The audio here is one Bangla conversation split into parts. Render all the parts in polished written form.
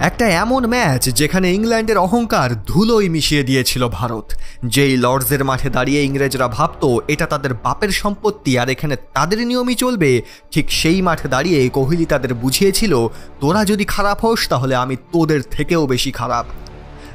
একটা এমন ম্যাচ যেখানে ইংল্যান্ডের অহংকার ধুলোই মিশিয়ে দিয়েছিল ভারত। যেই লর্ডসের মাঠে দাঁড়িয়ে ইংরেজরা ভাবতো এটা তাদের বাপের সম্পত্তি আর এখানে তাদের নিয়মই চলবে, ঠিক সেই মাঠে দাঁড়িয়ে কোহলি তাদের বুঝিয়েছিল, তোরা যদি খারাপ হোস তাহলে আমি তোদের থেকেও বেশি খারাপ।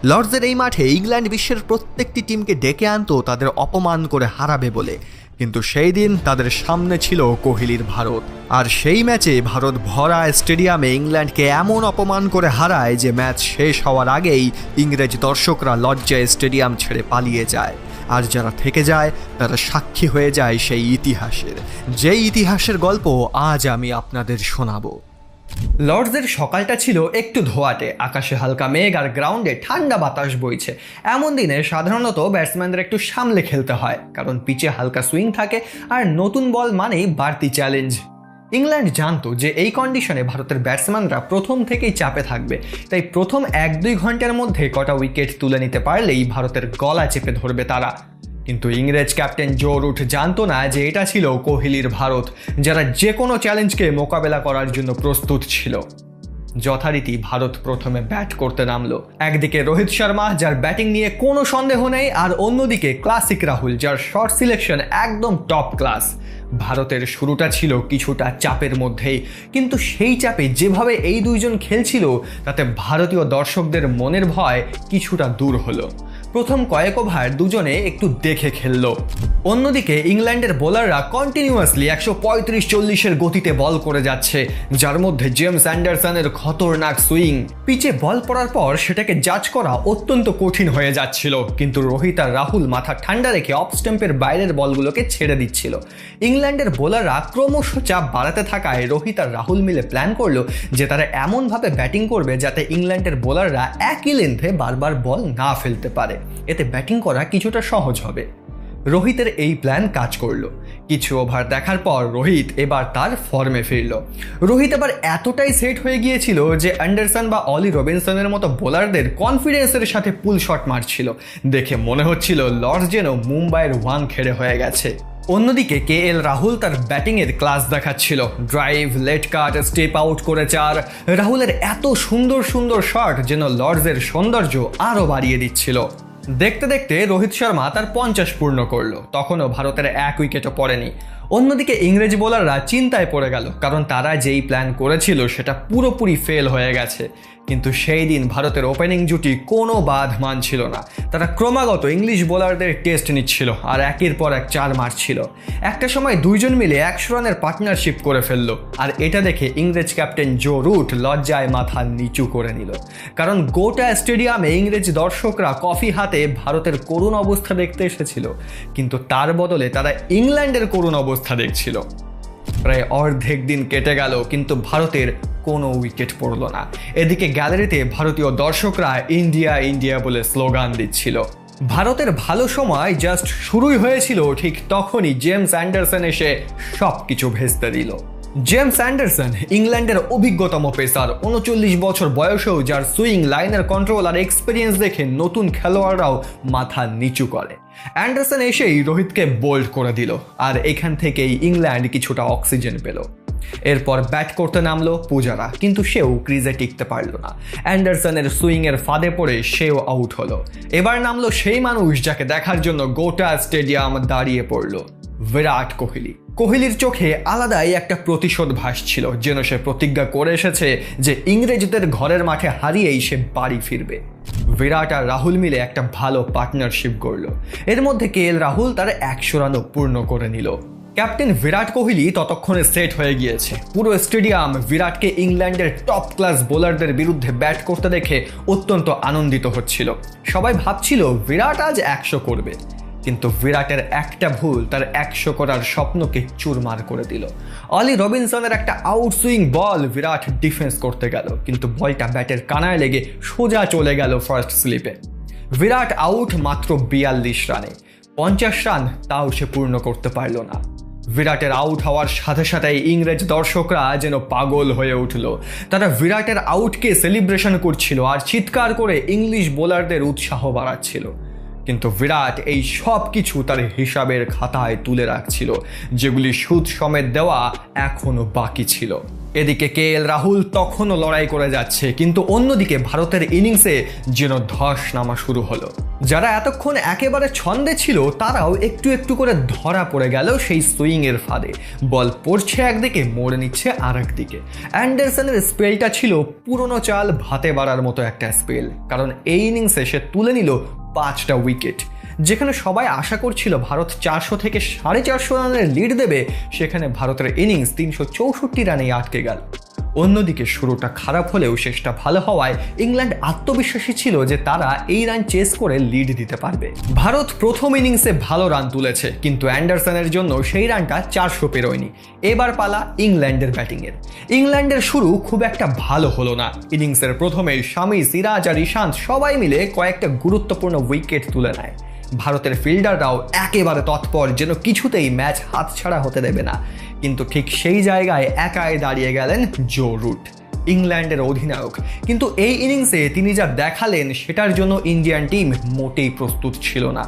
লর্ডসের এই মাঠে ইংল্যান্ড বিশ্বের প্রত্যেকটি টিমকে ডেকে আনতো তাদের অপমান করে হারাবে বলে, কিন্তু সেই দিন তাদের সামনে ছিল কোহলির ভারত। আর সেই ম্যাচে ভারত ভরা স্টেডিয়ামে ইংল্যান্ডকে এমন অপমান করে হারায় যে ম্যাচ শেষ হওয়ার আগেই ইংরেজ দর্শকরা লজ্জায় স্টেডিয়াম ছেড়ে পালিয়ে যায়। আর যারা থেকে যায় তারা সাক্ষী হয়ে যায় সেই ইতিহাসের, যেই ইতিহাসের গল্প আজ আমি আপনাদের শোনাবো। লর্ডসের সকালটা ছিল একটু ধোয়াটে, আকাশে হালকা মেঘ আর গ্রাউন্ডে ঠান্ডা বাতাস বইছে। এমন দিনে সাধারণত ব্যাটসম্যানদের একটু সামলে খেলতে হয়, কারণ পিচে হালকা সুইং থাকে আর নতুন বল মানেই বাড়তি চ্যালেঞ্জ। ইংল্যান্ড জানতো যে এই কন্ডিশনে ভারতের ব্যাটসম্যানরা প্রথম থেকেই চাপে থাকবে, তাই প্রথম 1-2 ঘন্টার মধ্যে কটা উইকেট তুলে নিতে পারলেই ভারতের গলা চেপে ধরবে তারা। কিন্তু ইংরেজ ক্যাপ্টেন জো রুট জানতো না যে এটা ছিল কোহলির ভারত, যারা যে কোনো চ্যালেঞ্জকে মোকাবেলা করার জন্য প্রস্তুত ছিল। যথারীতি ভারত প্রথমে ব্যাট করতে নামলো। একদিকে রোহিত শর্মা, যার ব্যাটিং নিয়ে কোনো সন্দেহ নেই, আর অন্যদিকে ক্লাসিক রাহুল, যার শর্ট সিলেকশন একদম টপ ক্লাস। ভারতের শুরুটা ছিল কিছুটা চাপের মধ্যেই, কিন্তু সেই চাপে যেভাবে এই দুইজন খেলছিল তাতে ভারতীয় দর্শকদের মনের ভয় কিছুটা দূর হলো। প্রথম কয়েক ওভার দুজনে একটু দেখে খেললো। অন্যদিকে ইংল্যান্ডের বোলাররা কন্টিনিউয়াসলি 135-40-এর গতিতে বল করে যাচ্ছে, যার মধ্যে জেমস অ্যান্ডারসনের খতরনাক সুইং। পিচে বল পড়ার পর সেটাকে জাজ করা অত্যন্ত কঠিন হয়ে যাচ্ছিল, কিন্তু রোহিত আর রাহুল মাথা ঠান্ডা রেখে অফ স্টাম্পের বাইরের বলগুলোকে ছেড়ে দিচ্ছিল। ইংল্যান্ডের বোলাররা ক্রমশ চাপ বাড়াতে থাকায় রোহিত আর রাহুল মিলে প্ল্যান করলো যে তারা এমনভাবে ব্যাটিং করবে যাতে ইংল্যান্ডের বোলাররা একই লেন্থে বারবার বল না ফেলতে পারে, এতে ব্যাটিং করা কিছুটা সহজ হবে। রোহিতের এই প্ল্যান কাজ করলো। কিছু ওভার দেখার পর রোহিত এবার তার ফর্মে ফিরল। রোহিত এবার এতটাই সেট হয়ে গিয়েছিল যে অ্যান্ডারসন বা অলি রবিনসনের মতো বোলারদের কনফিডেন্সের সাথে পুল শট মারছিল। দেখে মনে হচ্ছিল লর্ডস যেন মুম্বাইয়ের ওয়াংখেড়ে হয়ে গেছে। অন্যদিকে KL রাহুল তার ব্যাটিংয়ের ক্লাস দেখাচ্ছিল। ড্রাইভ, লেট কাট, স্টেপ আউট করে 4। রাহুলের এত সুন্দর সুন্দর শট যেন লর্ডসের সৌন্দর্য আরও বাড়িয়ে দিচ্ছিল। দেখতে দেখতে রোহিত শর্মা তার 50 পূর্ণ করলো, তখনও ভারতের এক উইকেটও পড়েনি। অন্যদিকে ইংরেজ বোলাররা চিন্তায় পড়ে গেল, কারণ তারা যেই প্ল্যান করেছিল সেটা পুরোপুরি ফেল হয়ে গেছে। কিন্তু সেই দিন ভারতের ওপেনিং জুটি কোনো বাধ মানছিল না। তারা ক্রমাগত ইংলিশ বোলারদের টেস্ট নিচ্ছিল আর একের পর এক 4 মারছিল। একটা সময় দুইজন মিলে 100 রানের পার্টনারশিপ করে ফেললো, আর এটা দেখে ইংরেজ ক্যাপ্টেন জো রুট লজ্জায় মাথা নিচু করে নিল, কারণ গোটা স্টেডিয়ামে ইংরেজ দর্শকরা কফি হাতে ভারতের করুণ অবস্থা দেখতে এসেছিল, কিন্তু তার বদলে তারা ইংল্যান্ডের করুণ অবস্থা দেখছিল। প্রায় অর্ধেক দিন কেটে গেল, কিন্তু ভারতের কোনো উইকেট পড়ল না। এদিকে গ্যালারিতে ভারতীয় দর্শকরা ইন্ডিয়া ইন্ডিয়া বলে স্লোগান দিচ্ছিল। ভারতের ভালো সময় জাস্ট শুরুই হয়েছিল, ঠিক তখনই জেমস অ্যান্ডারসন এসে সব কিছু ভেস্তে দিল। জেমস অ্যান্ডারসন ইংল্যান্ডের অভিজ্ঞতম পেসার, 39 বছর বয়সেও যার সুইং, লাইনার কন্ট্রোল আর এক্সপিরিয়েন্স দেখে নতুন খেলোয়াড়রাও মাথা নিচু করে। অ্যান্ডারসন এসেই রোহিতকে বোল্ড করে দিল, আর এখান থেকেই ইংল্যান্ড কিছুটা অক্সিজেন পেল। এরপর ব্যাট করতে নামলো পূজারা, কিন্তু সেও ক্রিজে টিকতে পারল না। অ্যান্ডারসনের সুইংয়ের ফাঁদে পড়ে সেও আউট হলো। এবার নামলো সেই মানুষ যাকে দেখার জন্য গোটা স্টেডিয়াম দাঁড়িয়ে পড়ল, বিরাট কোহলি। কোহলির চোখে আলাদাই একটা প্রতিশোধ ভাসছিল, যেন সে প্রতিজ্ঞা করে এসেছে যে ইংরেজদের ঘরের মাঠে হারিয়েই সে বাড়ি ফিরবে। বিরাট আর রাহুল মিলে একটা ভালো পার্টনারশিপ গড়ল। এর মধ্যে KL রাহুল তার 100 রানও পূর্ণ করে নিল। ক্যাপ্টেন বিরাট কোহলি ততক্ষণে সেট হয়ে গিয়েছে। পুরো স্টেডিয়াম বিরাটকে ইংল্যান্ডের টপ ক্লাস বোলারদের বিরুদ্ধে ব্যাট করতে দেখে অত্যন্ত আনন্দিত হচ্ছিল। সবাই ভাবছিল বিরাট আজ 100 করবে, কিন্তু বিরাটের একটা ভুল তার 100 করার স্বপ্নকে চুরমার করে দিল। অলি রবিনসনের একটা আউট সুইং বল বিরাট ডিফেন্স করতে গেল, কিন্তু বলটা ব্যাটের কানায় লেগে সোজা চলে গেল ফার্স্ট স্লিপে। বিরাট আউট মাত্র 42 রানে। 50 রান তাও সে পূর্ণ করতে পারল না। বিরাটের আউট হওয়ার সাথে সাথেই ইংরেজ দর্শকরা যেন পাগল হয়ে উঠল। তারা বিরাটের আউটকে সেলিব্রেশন করছিল আর চিৎকার করে ইংলিশ বোলারদের উৎসাহ বাড়াচ্ছিল। কিন্তু বিরাট এই সব কিছু তার হিসাবের খাতায় তুলে রাখছিল, যেগুলি সুদ সমেত দেওয়া এখনো বাকি ছিল। এদিকে রাহুল তখনও লড়াই করে যাচ্ছে, কিন্তু অন্যদিকে ভারতের ইনিংসে যেন ধস নামা শুরু হলো। যারা এতক্ষণ একেবারে ছন্দে ছিল তারাও একটু একটু করে ধরা পড়ে গেল সেই সুইং এর ফাঁদে। বল পড়ছে একদিকে, মোড় নিচ্ছে আর একদিকে। অ্যান্ডারসনের স্পেলটা ছিল পুরনো চাল ভাতে বাড়ার মতো একটা স্পেল, কারণ এই ইনিংসে সে তুলে নিল 5টা উইকেট। যেখানে সবাই আশা করছিল ভারত 400 থেকে 450 রানের লিড দেবে, সেখানে ভারতের ইনিংস 364 রানেই আটকে গেল। অন্যদিকে শুরুটা খারাপ হলেও শেষটা ভালো হওয়ায় ইংল্যান্ড আত্মবিশ্বাসী ছিল যে তারা এই রান চেস করে লিড দিতে পারবে। ভারত প্রথম ইনিংসে ভালো রান তুলেছে, কিন্তু অ্যান্ডারসনের জন্য সেই রানটা 400 পেরোয়নি। এবার পালা ইংল্যান্ডের ব্যাটিংয়ের। ইংল্যান্ডের শুরু খুব একটা ভালো হলো না। ইনিংসের প্রথমে শামি, সিরাজ আর ইশান্ত সবাই মিলে কয়েকটা গুরুত্বপূর্ণ উইকেট তুলে নেয়। ভারতের ফিল্ডাররাও একেবারে তৎপর, যেন কিছুতেই ম্যাচ হাতছাড়া হতে দেবে না। কিন্তু ঠিক সেই জায়গায় একাই দাঁড়িয়ে গেলেন জো রুট, ইংল্যান্ডের অধিনায়ক। কিন্তু এই ইনিংসে তিনি যা দেখালেন সেটার জন্য ইন্ডিয়ান টিম মোটেই প্রস্তুত ছিল না।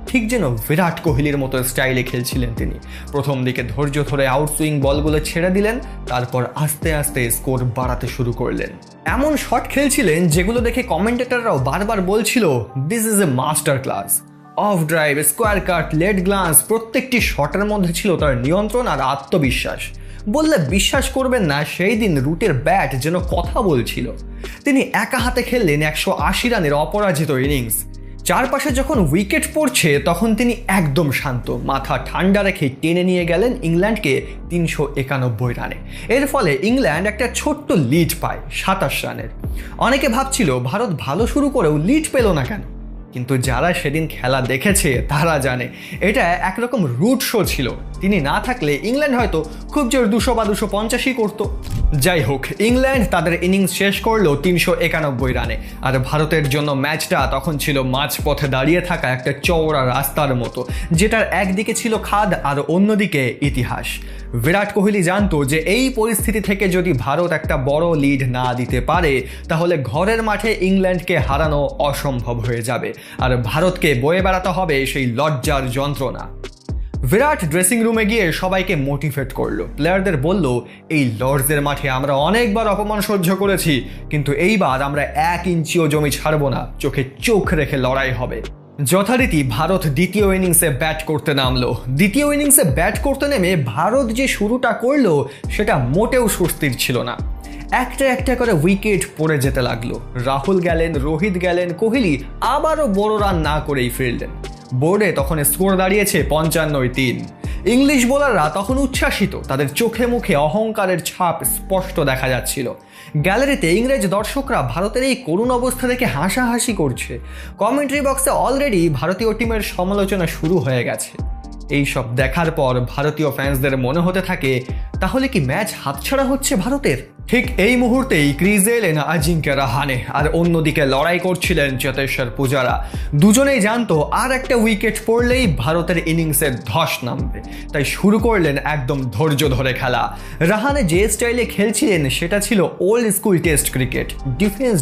ঠিক যেন বিরাট কোহলির মতো স্টাইলে খেলছিলেন তিনি। প্রথম দিকে ধৈর্য ধরে আউটসুইং বলগুলো ছেড়ে দিলেন, তারপর আস্তে আস্তে স্কোর বাড়াতে শুরু করলেন। এমন শট খেলছিলেন যেগুলো দেখে কমেন্টেটররাও বারবার বলছিল, this is a master class. Off drive, square cut, late glance, প্রত্যেকটি শটের মধ্যে ছিল তার নিয়ন্ত্রণ আর আত্মবিশ্বাস। বললে বিশ্বাস করবেন না, সেই দিন রুটের ব্যাট যেন কথা বলছিল। তিনি একা হাতে খেললেন 180 রানের অপরাজিত ইনিংস। চারপাশে যখন উইকেট পড়ছে তখন তিনি একদম শান্ত, মাথা ঠান্ডা রেখে টেনে নিয়ে গেলেন ইংল্যান্ডকে 391 রানে। এর ফলে ইংল্যান্ড একটা ছোট্ট লিড পায় 27 রানের। অনেকে ভাবছিল ভারত ভালো শুরু করেও লিড পেল না কেন, কিন্তু যারা সেদিন খেলা দেখেছে তারা জানে এটা একরকম রুট শো ছিল। তিনি না থাকলে ইংল্যান্ড হয়তো খুব জোর 200 বা 250 করতো। যাই হোক, ইংল্যান্ড তাদের ইনিংস শেষ করলো 391 রানে। আর ভারতের জন্য ম্যাচটা তখন ছিল মাঝপথে দাঁড়িয়ে থাকা একটা চওড়া রাস্তার মতো, যেটার একদিকে ছিল খাদ আর অন্যদিকে ইতিহাস। বিরাট কোহলি জানতো যে এই পরিস্থিতি থেকে যদি ভারত একটা বড় লিড না দিতে পারে, তাহলে ঘরের মাঠে ইংল্যান্ডকে হারানো অসম্ভব হয়ে যাবে, আর ভারতকে বয়ে বেড়াতে হবে সেই লজ্জার যন্ত্রণা। বিরাট ড্রেসিং রুমে গিয়ে সবাইকে মোটিভেট করলো, প্লেয়ারদের বলল, এই লর্ডসের মাঠে আমরা অনেকবার অপমান সহ্য করেছি, কিন্তু এইবার আমরা 1 ইঞ্চিও জমি ছাড়বো না, চোখে চোখ রেখে লড়াই হবে। যথারীতি ভারত দ্বিতীয় ইনিংসে ব্যাট করতে নামলো। দ্বিতীয় ইনিংসে ব্যাট করতে নেমে ভারত যে শুরুটা করলো সেটা মোটেও স্বস্তির ছিল না। একটা একটা করে উইকেট পড়ে যেতে লাগলো। রাহুল গেলেন, রোহিত গেলেন, কোহলি আবারও বড় রান না করেই ফিরলেন। বোর্ডে তখন স্কোর দাঁড়িয়েছে 95-3। ইংলিশ বোলাররা তখন উচ্ছ্বাসিত, তাদের চোখে মুখে অহংকারের ছাপ স্পষ্ট দেখা যাচ্ছিল। গ্যালারিতে ইংরেজ দর্শকরা ভারতের এই করুণ অবস্থা দেখে হাসাহাসি করছে। কমেন্ট্রি বক্সে অলরেডি ভারতীয় টিমের সমালোচনা শুরু হয়ে গেছে। এই সব দেখার পর ভারতীয় ফ্যান্সদের মনে হতে থাকে, তাহলে কি ম্যাচ হাতছাড়া হচ্ছে ভারতের? ঠিক এই মুহূর্তেই ক্রিজে এলেন আজিঙ্ক্য রাহানে, আর অন্যদিকে লড়াই করছিলেন চেতেশ্বর পূজারা। দুজনেই জানতো আর একটা উইকেট পড়লেই ভারতের ইনিংসের ধস নামবে, তাই শুরু করলেন একদম ধৈর্য ধরে খেলা। রাহানে যে স্টাইলে খেলছিলেন সেটা ছিল old school test cricket,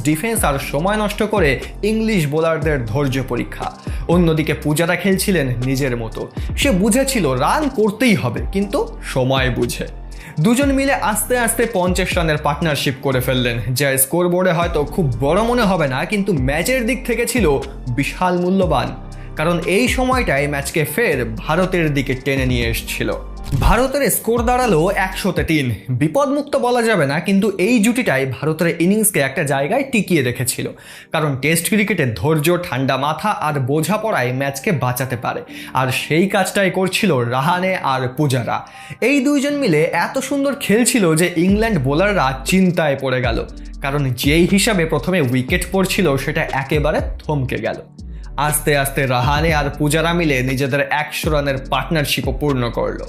defence আর সময় নষ্ট করে ইংলিশ বোলারদের ধৈর্য পরীক্ষা। অন্যদিকে পূজারা খেলছিলেন নিজের মতো। সে বুঝেছিল রান করতেই হবে, কিন্তু সময় বুঝে। দুজন মিলে আস্তে আস্তে 50 রানের পার্টনারশিপ করে ফেললেন, যা স্কোর বোর্ডে হয়তো খুব বড় মনে হবে না, কিন্তু ম্যাচের দিক থেকে ছিল বিশাল মূল্যবান, কারণ এই সময়টায় ম্যাচকে ফের ভারতের দিকে টেনে নিয়ে এসেছিল। ভারতের স্কোর দাঁড়ালো 100-3। বিপদমুক্ত বলা যাবে না, কিন্তু এই জুটিটাই ভারতের ইনিংসকে একটা জায়গায় টিকিয়ে রেখেছিল, কারণ টেস্ট ক্রিকেটের ধৈর্য, ঠান্ডা মাথা আর বোঝাপড়ায় ম্যাচকে বাঁচাতে পারে। আর সেই কাজটাই করছিল রাহানে আর পূজারা। এই দুইজন মিলে এত সুন্দর খেলছিল যে ইংল্যান্ড বোলাররা চিন্তায় পড়ে গেল, কারণ যেই হিসাবে প্রথমে উইকেট পড়ছিল সেটা একেবারে থমকে গেল। আস্তে আস্তে রাহানে আর পূজারা মিলে নিজেদের 100 রানের পার্টনারশিপও পূর্ণ করলো।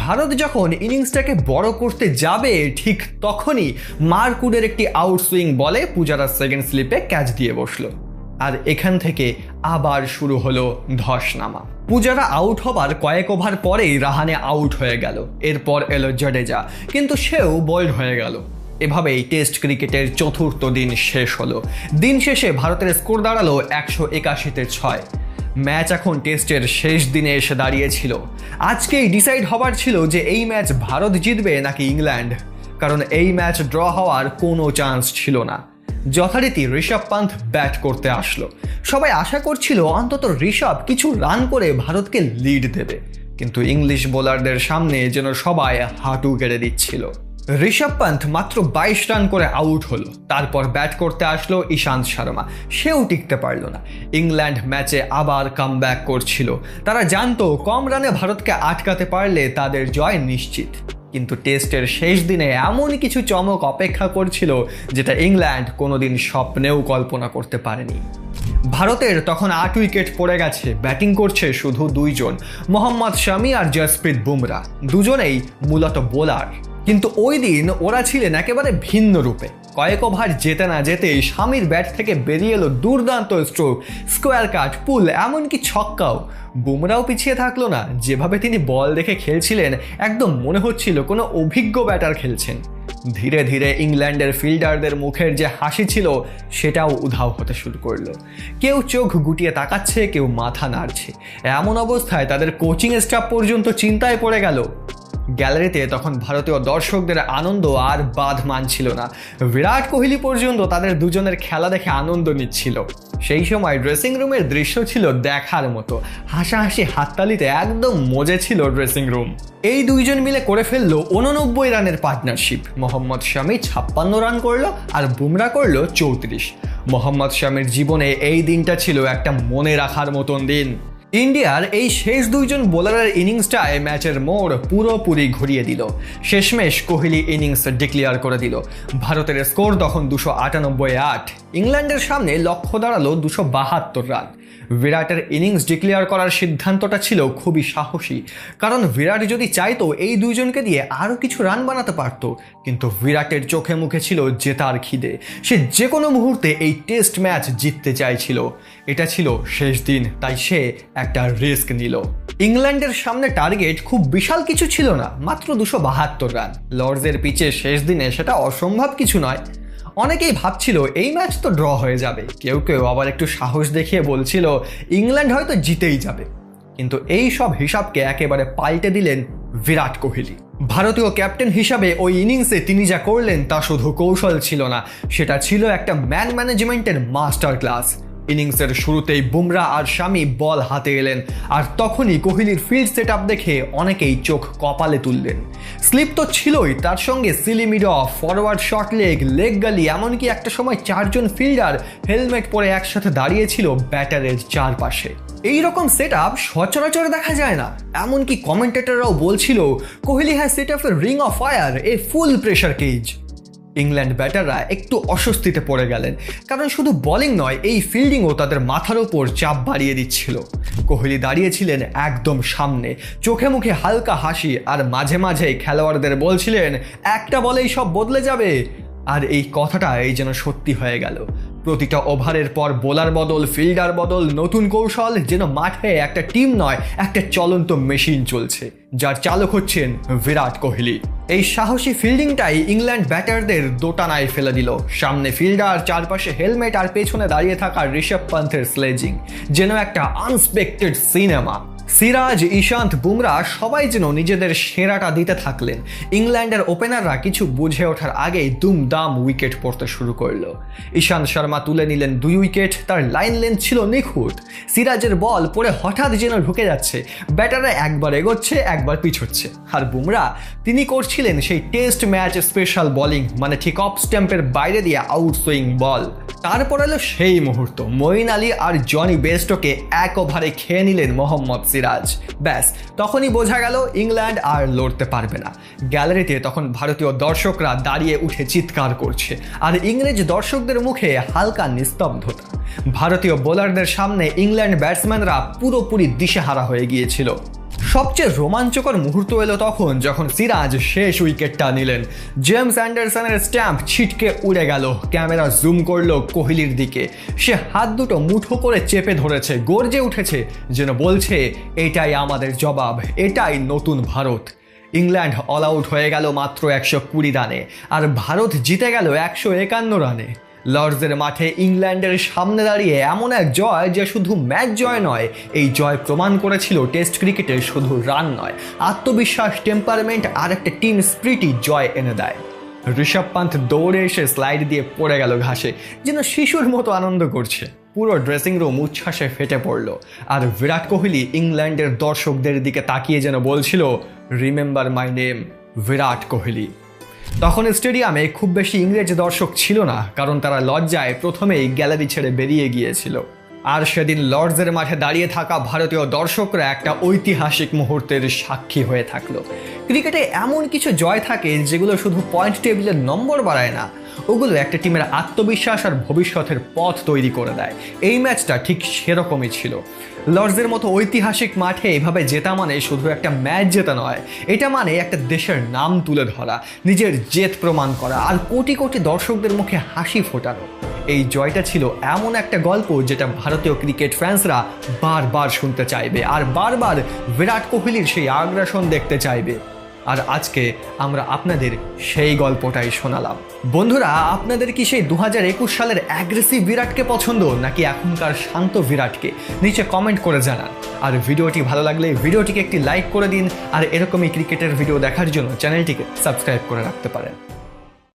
ভারত যখন ইনিংসটাকে বড় করতে যাবে, ঠিক তখনই মার্কুডের একটি আউটসুইং বলে পূজারা সেকেন্ড স্লিপে ক্যাচ দিয়ে বসলো। আর এখান থেকে আবার শুরু হলো ধস নামা। পূজারা আউট হবার কয়েক ওভার পরেই রাহানে আউট হয়ে গেল। এরপর এলো জাডেজা, কিন্তু সেও বোল্ড হয়ে গেল। এভাবেই টেস্ট ক্রিকেটের চতুর্থ দিন শেষ হলো। দিন শেষে ভারতের স্কোর দাঁড়ালো 181-6। ম্যাচ এখন টেস্টের শেষ দিনে এসে দাঁড়িয়েছিল। আজকেই ডিসাইড হবার ছিল যে এই ম্যাচ ভারত জিতবে নাকি ইংল্যান্ড। কারণ এই ম্যাচ ড্র হওয়ার কোনো চান্স ছিল না। যথারীতি ঋষভ পান্থ ব্যাট করতে আসলো। সবাই আশা করছিল অন্তত ঋষভ কিছু রান করে ভারতকে লিড দেবে, কিন্তু ইংলিশ বোলারদের সামনে যেন সবাই হাঁটু গেড়ে দিচ্ছিল। ঋষভ পান্থ মাত্র 22 রান করে আউট হলো। তারপর ব্যাট করতে আসলো ইশান্ত শর্মা, সেও টিকতে পারল না। ইংল্যান্ড ম্যাচে আবার কামব্যাক করছিল। তারা জানতো কম রানে ভারতকে আটকাতে পারলে তাদের জয় নিশ্চিত, কিন্তু টেস্টের শেষ দিনে এমন কিছু চমক অপেক্ষা করছিল যেটা ইংল্যান্ড কোনোদিন স্বপ্নেও কল্পনা করতে পারেনি। ভারতের তখন 8 উইকেট পড়ে গেছে। ব্যাটিং করছে শুধু 2 জন, মোহাম্মদ শামি আর জসপ্রীত বুমরা। দুজনেই মূলত বোলার, কিন্তু ওই দিন ওরা ছিলেন একেবারে ভিন্ন রূপে। কয়েক ওভার যেতে না যেতেই শামির ব্যাট থেকে বেরিয়ে এলো দুর্দান্ত স্ট্রোক, স্কোয়ার কাট, পুল, এমনকি ছক্কাও। বুমরাও পিছিয়ে থাকলো না। যেভাবে তিনি বল দেখে খেলছিলেন একদম মনে হচ্ছিল কোনো অভিজ্ঞ ব্যাটার খেলছেন। ধীরে ধীরে ইংল্যান্ডের ফিল্ডারদের মুখের যে হাসি ছিল সেটাও উধাও হতে শুরু করলো। কেউ চোখ গুটিয়ে তাকাচ্ছে, কেউ মাথা নাড়ছে। এমন অবস্থায় তাদের কোচিং স্টাফ পর্যন্ত চিন্তায় পড়ে গেল। গ্যালারিতে তখন ভারতীয় দর্শকদের আনন্দ আর বাঁধ মানছিল না। বিরাট কোহলি পর্যন্ত তাদের দুজনের খেলা দেখে আনন্দ নিচ্ছিল। সেই সময় ড্রেসিং রুমের দৃশ্য ছিল দেখার মতো। হাসাহাসি, হাততালিতে একদম মজে ছিল ড্রেসিং রুম। এই দুইজন মিলে করে ফেললো 89 রানের পার্টনারশিপ। মোহাম্মদ শামি 56 রান করলো আর বুমরা করলো 34। মোহাম্মদ শামির জীবনে এই দিনটা ছিল একটা মনে রাখার মতন দিন। ইন্ডিয়ার এই শেষ 2 জন বোলারের ইনিংসটায় ম্যাচের মোড় পুরোপুরি ঘুরিয়ে দিল। শেষমেশ কোহলি ইনিংস ডিক্লেয়ার করে দিল। ভারতের স্কোর তখন 298। ইংল্যান্ডের সামনে লক্ষ্য দাঁড়ালো 272 রান। বিরাটের ইনিংস ডিক্লেয়ার করার সিদ্ধান্তটা ছিল খুবই সাহসী, কারণ বিরাট যদি চাইতো এই 2 জনকে দিয়ে আরও কিছু রান বানাতে পারত, কিন্তু বিরাটের চোখে মুখে ছিল জেতার খিদে। সে যে কোনো মুহূর্তে এই টেস্ট ম্যাচ জিততে চাইছিল। এটা ছিল শেষ দিন, তাই সে একটা রিস্ক নিল। ইংল্যান্ডের সামনে টার্গেট খুব বিশাল কিছু ছিল না, মাত্র 272 রান। লর্ডসের পিচে শেষ দিনে সেটা অসম্ভব কিছু নয়। অনেকেই ভাবছিল এই ম্যাচ তো ড্র হয়ে যাবে, কেউ কেউ আবার একটু সাহস দেখিয়ে বলছিল ইংল্যান্ড হয়তো জিতেই যাবে। কিন্তু এই সব হিসাবকে একেবারে পাল্টে দিলেন বিরাট কোহলি। ভারতীয় ক্যাপ্টেন হিসাবে ওই ইনিংসে তিনি যা করলেন তা শুধু কৌশল ছিল না, সেটা ছিল একটা ম্যান ম্যানেজমেন্টের মাস্টার ক্লাস। ইনিংসের শুরুতেই বুমরা আর শামি বল হাতে এলেন, আর তখনই কোহলির ফিল্ড সেট আপ দেখে অনেকেই চোখ কপালে তুললেন। স্লিপ তো ছিলই, তার সঙ্গে silly mid off, forward short leg gully, এমনকি একটা সময় 4 জন ফিল্ডার হেলমেট পরে একসাথে দাঁড়িয়েছিল ব্যাটারের চারপাশে। এইরকম সেট আপ সচরাচর দেখা যায় না। এমনকি কমেন্টেটররাও বলছিল Kohli has set up a ring of fire, a full pressure cage. England ব্যাটাররা একটু অস্বস্তিতে পড়ে গেলেন, কারণ শুধু বোলিং নয়, এই ফিল্ডিংও তাদের মাথার ওপর চাপ বাড়িয়ে দিচ্ছিল। কোহলি দাঁড়িয়েছিলেন একদম সামনে, চোখে মুখে হালকা হাসি, আর মাঝে মাঝে খেলোয়াড়দের বলছিলেন একটা বলেই সব বদলে যাবে। আর এই কথাটা এই যেন সত্যি হয়ে গেল। প্রতিটা ওভারের পর বোলার বদল, ফিল্ডার বদল, নতুন কৌশল, যেন মাঠে একটা টিম নয়, একটা চলন্ত মেশিন চলছে, যার চালক হচ্ছেন বিরাট কোহলি। এই সাহসী ফিল্ডিংটাই ইংল্যান্ড ব্যাটারদের দোটানায় ফেলে দিল। সামনে ফিল্ডার, চারপাশে হেলমেট, আর পেছনে দাঁড়িয়ে থাকা ঋষভ পান্থের স্লেজিং যেন একটা আনএক্সপেক্টেড সিনেমা। সিরাজ, ইশান্ত, বুমরা সবাই যেন নিজেদের সেরাটা দিতে থাকলেন। ইংল্যান্ডের ওপেনাররা কিছু বুঝে ওঠার আগেই দুমদাম উইকেট পড়তে শুরু করলো। ইশান্ত শর্মা তুলে নিলেন 2 উইকেট, তার লাইন লেন্থ ছিল নিখুঁত। সিরাজের বল পড়ে হঠাৎ যেন ঢুকে যাচ্ছে, ব্যাটাররা একবার এগোচ্ছে, একবার পিছোচ্ছে। আর বুমরা, তিনি করছিলেন সেই টেস্ট ম্যাচ স্পেশাল বোলিং, মানে ঠিক অফ স্ট্যাম্পের বাইরে দিয়ে আউট সুইং বল। তারপর এলো সেই মুহূর্ত, মঈন আলী আর জনি বেস্টোকে এক ওভারে খেয়ে নিলেন মোহাম্মদ সিরাজ। ব্যাস, তখনই বোঝা গেল ইংল্যান্ড আর লড়তে পারবে না। গ্যালারিতে তখন ভারতীয় দর্শকরা দাঁড়িয়ে উঠে চিৎকার করছে, আর ইংরেজ দর্শকদের মুখে হালকা নিস্তব্ধতা। ভারতীয় বোলারদের সামনে ইংল্যান্ড ব্যাটসম্যানরা পুরোপুরি দিশেহারা হয়ে গিয়েছিল। সবচেয়ে রোমাঞ্চকর মুহূর্ত এলো তখন, যখন সিরাজ শেষ উইকেটটা নিলেন। জেমস অ্যান্ডারসনের স্ট্যাম্প ছিটকে উড়ে গেল। ক্যামেরা জুম করলো কোহলির দিকে। সে হাত দুটো মুঠো করে চেপে ধরেছে, গর্জে উঠেছে, যেন বলছে এটাই আমাদের জবাব, এটাই নতুন ভারত। ইংল্যান্ড অল আউট হয়ে গেল মাত্র 120 রানে, আর ভারত জিতে গেল 151 রানে। লর্ডসের মাঠে ইংল্যান্ডের সামনে দাঁড়িয়ে এমন এক জয় যে শুধু ম্যাচ জয় নয়, এই জয় প্রমাণ করেছিল টেস্ট ক্রিকেটে শুধু রান নয়, আত্মবিশ্বাস, টেম্পারমেন্ট আর একটা টিম স্পিরিটই জয় এনে দেয়। ঋষভ পান্থ দৌড়ে এসে স্লাইড দিয়ে পড়ে গেল ঘাসে, যেন শিশুর মতো আনন্দ করছে। পুরো ড্রেসিং রুম উচ্ছ্বাসে ফেটে পড়ল। আর বিরাট কোহলি ইংল্যান্ডের দর্শকদের দিকে তাকিয়ে যেন বলছিল, remember my name, Virat Kohli. তখন স্টেডিয়ামে খুব বেশি ইংরেজ দর্শক ছিল না, কারণ তারা লজ্জায় প্রথমেই গ্যালারি ছেড়ে বেরিয়ে গিয়েছিল। আর সেদিন লর্ডসের মাঠে দাঁড়িয়ে থাকা ভারতীয় দর্শকরা একটা ঐতিহাসিক মুহূর্তের সাক্ষী হয়ে থাকলো। ক্রিকেটে এমন কিছু জয় থাকে যেগুলো শুধু পয়েন্ট টেবিলের নম্বর বাড়ায় না, ওগুলো একটা টিমের আত্মবিশ্বাস আর ভবিষ্যতের পথ তৈরি করে দেয়। এই ম্যাচটা ঠিক সেরকমই ছিল। লর্ডসের মতো ঐতিহাসিক মাঠে এভাবে জেতা মানে শুধু একটা ম্যাচ জেতা নয়, এটা মানে একটা দেশের নাম তুলে ধরা, নিজের জেদ প্রমাণ করা আর কোটি কোটি দর্শকদের মুখে হাসি ফোটানো। এই জয়টা ছিল এমন একটা গল্প যেটা ভারতীয় ক্রিকেট ফ্যান্সরা বারবার শুনতে চাইবে আর বারবার বিরাট কোহলির সেই আগ্রাসন দেখতে চাইবে। আর আজকে আমরা আপনাদের সেই গল্পটাই শোনালাম। বন্ধুরা, আপনাদের কি সেই 2021 সালের অ্যাগ্রেসিভ বিরাটকে পছন্দ, নাকি এখনকার শান্ত বিরাটকে? নিচে কমেন্ট করে জানান। আর ভিডিওটি ভালো লাগলে ভিডিওটিকে একটি লাইক করে দিন, আর এরকমই ক্রিকেটের ভিডিও দেখার জন্য চ্যানেলটিকে সাবস্ক্রাইব করে রাখতে পারেন।